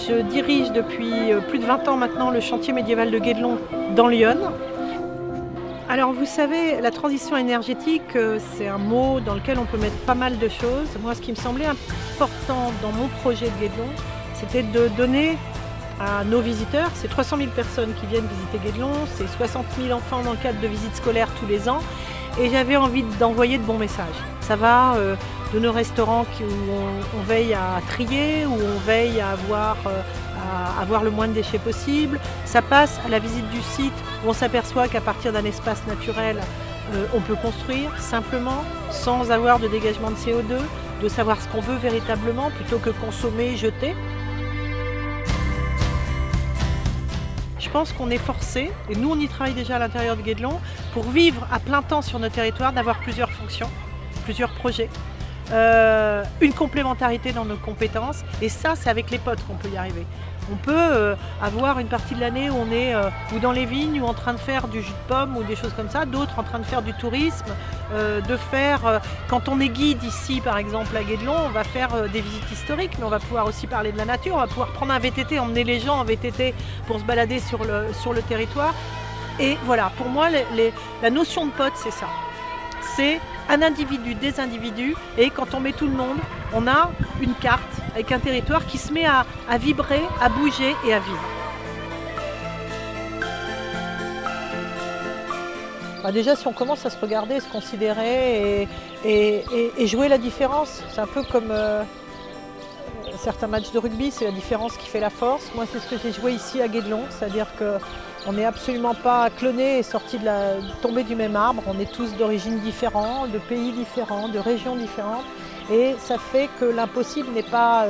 Je dirige depuis plus de 20 ans maintenant le chantier médiéval de Guédelon dans l'Yonne. Alors vous savez, la transition énergétique, c'est un mot dans lequel on peut mettre pas mal de choses. Moi, ce qui me semblait important dans mon projet de Guédelon, c'était de donner à nos visiteurs, c'est 300 000 personnes qui viennent visiter Guédelon, c'est 60 000 enfants dans le cadre de visites scolaires tous les ans, et j'avais envie d'envoyer de bons messages. Ça va de nos restaurants où on veille à trier, où on veille à avoir le moins de déchets possible. Ça passe à la visite du site où on s'aperçoit qu'à partir d'un espace naturel, on peut construire simplement, sans avoir de dégagement de CO2, de savoir ce qu'on veut véritablement plutôt que consommer, jeter. Je pense qu'on est forcé, et nous on y travaille déjà à l'intérieur de Guédelon, pour vivre à plein temps sur notre territoire, d'avoir plusieurs fonctions, plusieurs projets, une complémentarité dans nos compétences, et ça c'est avec les potes qu'on peut y arriver. On peut avoir une partie de l'année où on est ou dans les vignes, ou en train de faire du jus de pomme ou des choses comme ça, d'autres en train de faire du tourisme, quand on est guide ici par exemple à Guédelon, on va faire des visites historiques, mais on va pouvoir aussi parler de la nature, on va pouvoir prendre un VTT, emmener les gens en VTT pour se balader sur le territoire. Et voilà, pour moi la notion de pote c'est ça. C'est un individu, des individus, et quand on met tout le monde, on a une carte avec un territoire qui se met à vibrer, à bouger et à vivre. Bah déjà, si on commence à se regarder, se considérer et jouer la différence, c'est un peu comme certains matchs de rugby, c'est la différence qui fait la force. Moi, c'est ce que j'ai joué ici à Guédelon, c'est-à-dire qu'on n'est absolument pas clonés et sortis tombés du même arbre. On est tous d'origines différentes, de pays différents, de régions différentes. Et ça fait que l'impossible n'est pas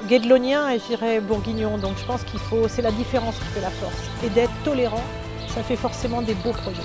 guédelonien et je dirais bourguignon. Donc je pense c'est la différence qui fait la force. Et d'être tolérant, ça fait forcément des beaux projets.